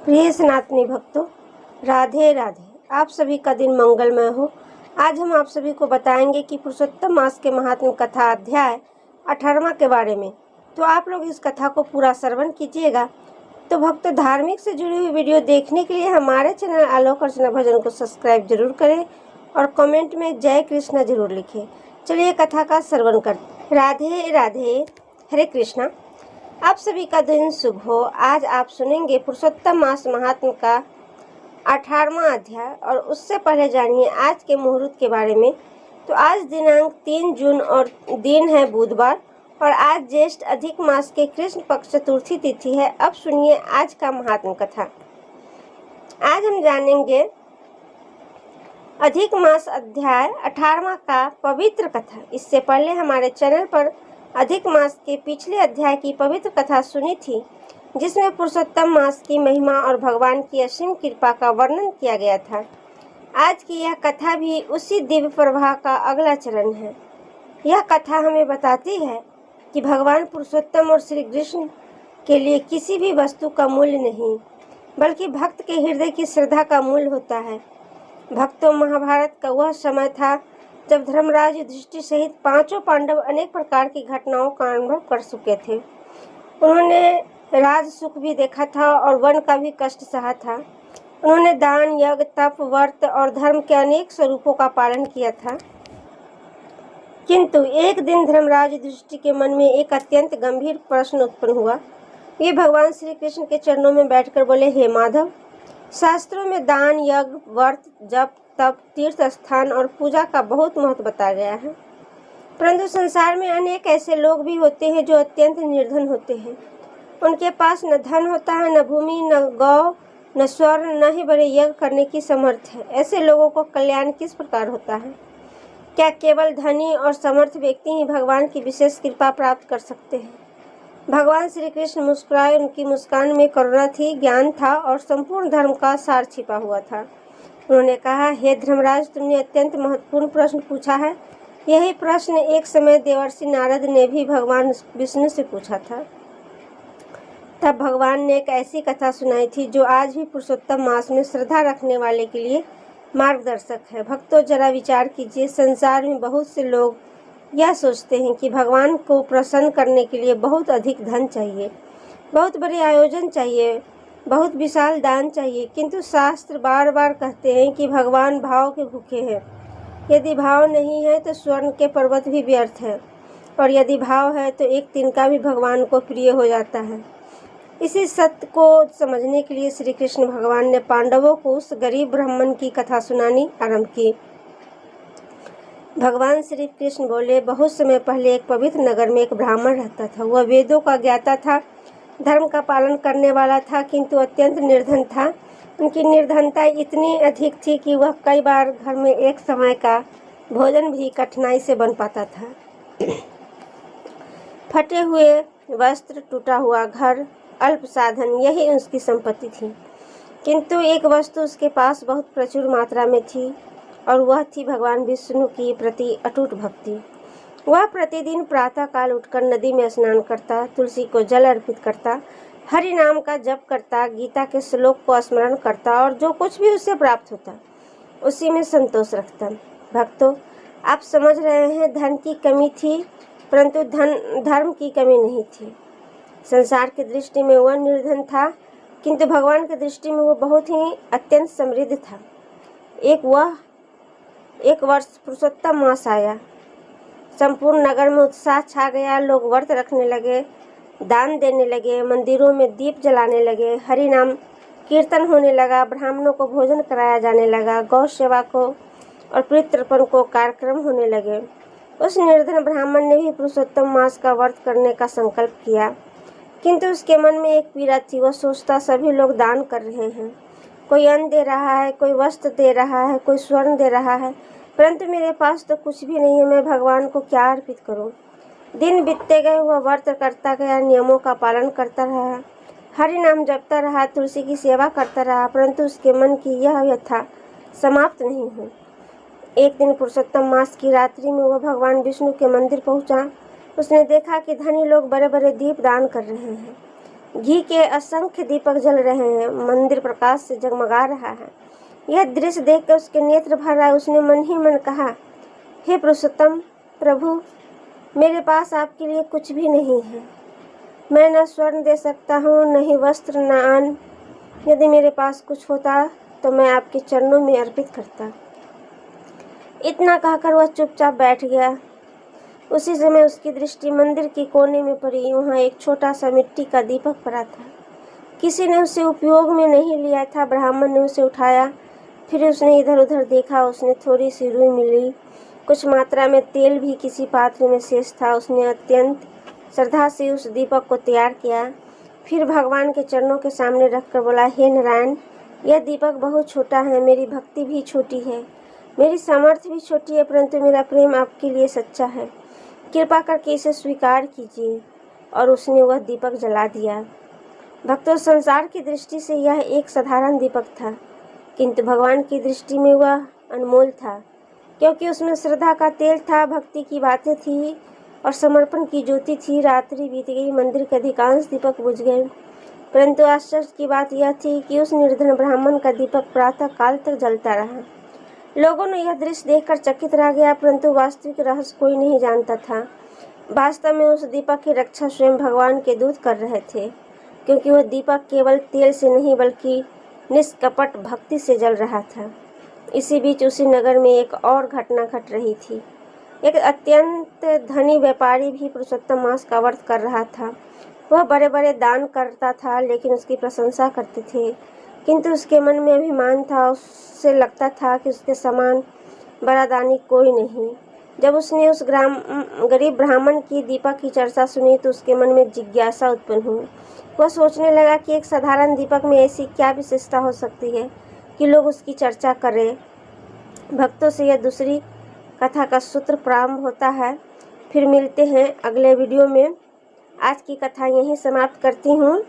प्रिय सनातनी भक्तों, राधे राधे। आप सभी का दिन मंगलमय हो। आज हम आप सभी को बताएंगे कि पुरुषोत्तम मास के महात्म कथा अध्याय 18वां के बारे में। तो आप लोग इस कथा को पूरा श्रवण कीजिएगा। तो भक्तों, धार्मिक से जुड़ी हुई वीडियो देखने के लिए हमारे चैनल आलोक अर्चना भजन को सब्सक्राइब जरूर करें और कमेंट में जय कृष्णा जरूर लिखें। चलिए कथा का श्रवण करते। राधे राधे, हरे कृष्णा। आप सभी का दिन शुभ हो। आज आप सुनेंगे पुरुषोत्तम मास महात्म का 18वां अध्याय। और उससे पहले जानिए आज के मुहूर्त के बारे में। तो आज दिनांक 3 जून और दिन है बुधवार और आज ज्येष्ठ अधिक मास के कृष्ण पक्ष चतुर्थी तिथि है। अब सुनिए आज का महात्म कथा। आज हम जानेंगे अधिक मास अध्याय 18वां का पवित्र कथा। इससे पहले हमारे चैनल पर अधिक मास के पिछले अध्याय की पवित्र कथा सुनी थी, जिसमें पुरुषोत्तम मास की महिमा और भगवान की असीम कृपा का वर्णन किया गया था। आज की यह कथा भी उसी दिव्य प्रवाह का अगला चरण है। यह कथा हमें बताती है कि भगवान पुरुषोत्तम और श्री कृष्ण के लिए किसी भी वस्तु का मूल्य नहीं, बल्कि भक्त के हृदय की श्रद्धा का मूल्य होता है। भक्तों, महाभारत का वह समय था जब धर्मराज युधिष्ठिर सहित 5 पांडव अनेक प्रकार की घटनाओं का अनुभव कर चुके थे। उन्होंने राज सुख भी देखा था और वन का भी कष्ट सहा था। उन्होंने दान, यज्ञ, तप, व्रत और धर्म के अनेक स्वरूपों का पालन किया था। किंतु एक दिन धर्मराज युधिष्ठिर के मन में एक अत्यंत गंभीर प्रश्न उत्पन्न हुआ। वे भगवान श्री कृष्ण के चरणों में बैठकर बोले, हे माधव, शास्त्रों में दान, यज्ञ, व्रत, जप, तप, तीर्थ स्थान और पूजा का बहुत महत्व बताया गया है, परंतु संसार में अनेक ऐसे लोग भी होते हैं जो अत्यंत निर्धन होते हैं। उनके पास न धन होता है, न भूमि, न गौ, न स्वर्ण, न ही बड़े यज्ञ करने की समर्थ है। ऐसे लोगों को कल्याण किस प्रकार होता है? क्या केवल धनी और समर्थ व्यक्ति ही भगवान की विशेष कृपा प्राप्त कर सकते हैं? भगवान श्री कृष्ण मुस्कुराए। उनकी मुस्कान में करुणा थी, ज्ञान था और संपूर्ण धर्म का सार छिपा हुआ था। उन्होंने कहा, हे धर्मराज, तुमने अत्यंत महत्वपूर्ण प्रश्न पूछा है। यही प्रश्न एक समय देवर्षि नारद ने भी भगवान विष्णु से पूछा था। तब भगवान ने एक ऐसी कथा सुनाई थी जो आज भी पुरुषोत्तम मास में श्रद्धा रखने वाले के लिए मार्गदर्शक है। भक्तों, जरा विचार कीजिए। संसार में बहुत से लोग यह सोचते हैं कि भगवान को प्रसन्न करने के लिए बहुत अधिक धन चाहिए, बहुत बड़े आयोजन चाहिए, बहुत विशाल दान चाहिए। किंतु शास्त्र बार बार कहते हैं कि भगवान भाव के भूखे हैं। यदि भाव नहीं है तो स्वर्ण के पर्वत भी व्यर्थ है, और यदि भाव है तो एक तिनका भी भगवान को प्रिय हो जाता है। इसी सत्य को समझने के लिए श्री कृष्ण भगवान ने पांडवों को उस गरीब ब्राह्मण की कथा सुनानी आरंभ की। भगवान श्री कृष्ण बोले, बहुत समय पहले एक पवित्र नगर में एक ब्राह्मण रहता था। वह वेदों का ज्ञाता था, धर्म का पालन करने वाला था, किंतु अत्यंत निर्धन था। उनकी निर्धनता इतनी अधिक थी कि वह कई बार घर में एक समय का भोजन भी कठिनाई से बन पाता था। फटे हुए वस्त्र, टूटा हुआ घर, अल्प साधन, यही उसकी संपत्ति थी। किंतु एक वस्तु उसके पास बहुत प्रचुर मात्रा में थी, और वह थी भगवान विष्णु की प्रति अटूट भक्ति। वह प्रतिदिन प्रातः काल उठकर नदी में स्नान करता, तुलसी को जल अर्पित करता, हरि नाम का जप करता, गीता के श्लोक को स्मरण करता और जो कुछ भी उसे प्राप्त होता उसी में संतोष रखता। भक्तों, आप समझ रहे हैं, धन की कमी थी, परंतु धर्म की कमी नहीं थी। संसार की दृष्टि में वह निर्धन था, किंतु भगवान की दृष्टि में वह बहुत ही अत्यंत समृद्ध था। एक वर्ष पुरुषोत्तम मास आया। संपूर्ण नगर में उत्साह छा गया। लोग व्रत रखने लगे, दान देने लगे, मंदिरों में दीप जलाने लगे, हरि नाम कीर्तन होने लगा, ब्राह्मणों को भोजन कराया जाने लगा, गौ सेवा को और पितृतर्पण को कार्यक्रम होने लगे। उस निर्धन ब्राह्मण ने भी पुरुषोत्तम मास का व्रत करने का संकल्प किया, किंतु उसके मन में एक पीड़ा थी। वह सोचता, सभी लोग दान कर रहे हैं, कोई अन्न दे रहा है, कोई वस्त्र दे रहा है, कोई स्वर्ण दे रहा है, परंतु मेरे पास तो कुछ भी नहीं है। मैं भगवान को क्या अर्पित करूं? दिन बीतते गए, वह व्रत करता गया, नियमों का पालन करता रहा, हरि नाम जपता रहा, तुलसी की सेवा करता रहा, परंतु उसके मन की यह व्यथा समाप्त नहीं हुई। एक दिन पुरुषोत्तम मास की रात्रि में वह भगवान विष्णु के मंदिर पहुंचा। उसने देखा कि धनी लोग बड़े बड़े दीप दान कर रहे हैं। घी के असंख्य दीपक जल रहे हैं, मंदिर प्रकाश से जगमगा रहा है। यह दृश्य देखकर उसके नेत्र भर आए। उसने मन ही मन कहा, हे पुरुषोत्तम प्रभु, मेरे पास आपके लिए कुछ भी नहीं है। मैं न स्वर्ण दे सकता हूँ, न ही वस्त्र, न अन्न। यदि मेरे पास कुछ होता तो मैं आपके चरणों में अर्पित करता। इतना कहकर वह चुपचाप बैठ गया। उसी समय उसकी दृष्टि मंदिर के कोने में पड़ी। वहाँ एक छोटा सा मिट्टी का दीपक पड़ा था। किसी ने उसे उपयोग में नहीं लिया था। ब्राह्मण ने उसे उठाया, फिर उसने इधर उधर देखा। उसने थोड़ी सी रुई मिली, कुछ मात्रा में तेल भी किसी पात्र में शेष था। उसने अत्यंत श्रद्धा से उस दीपक को तैयार किया, फिर भगवान के चरणों के सामने रखकर बोला, हे नारायण, यह दीपक बहुत छोटा है, मेरी भक्ति भी छोटी है, मेरी सामर्थ्य भी छोटी है, परंतु मेरा प्रेम आपके लिए सच्चा है। कृपा करके इसे स्वीकार कीजिए। और उसने वह दीपक जला दिया। भक्तों, संसार की दृष्टि से यह एक साधारण दीपक था, किंतु भगवान की दृष्टि में वह अनमोल था, क्योंकि उसमें श्रद्धा का तेल था, भक्ति की बातें थी और समर्पण की ज्योति थी। रात्रि बीत गई, मंदिर के अधिकांश दीपक बुझ गए, परंतु आश्चर्य की बात यह थी कि उस निर्धन ब्राह्मण का दीपक प्रातः काल तक जलता रहा। लोगों ने यह दृश्य देखकर चकित रह गया, परंतु वास्तविक रहस्य कोई नहीं जानता था। वास्तव में उस दीपक की रक्षा स्वयं भगवान के दूत कर रहे थे, क्योंकि वह दीपक केवल तेल से नहीं बल्कि निष्कपट भक्ति से जल रहा था। इसी बीच उसी नगर में एक और घटना घट रही थी। एक अत्यंत धनी व्यापारी भी पुरुषोत्तम मास का व्रत कर रहा था। वह बड़े बड़े दान करता था, लेकिन उसकी प्रशंसा करते थे, किंतु उसके मन में अभिमान था। उससे लगता था कि उसके समान बड़ा दानी कोई नहीं। जब उसने उस गरीब ब्राह्मण की दीपक की चर्चा सुनी तो उसके मन में जिज्ञासा उत्पन्न हुई। वह सोचने लगा कि एक साधारण दीपक में ऐसी क्या विशेषता हो सकती है कि लोग उसकी चर्चा करें। भक्तों से यह दूसरी कथा का सूत्र प्रारंभ होता है। फिर मिलते हैं अगले वीडियो में। आज की कथा यहीं समाप्त करती हूँ।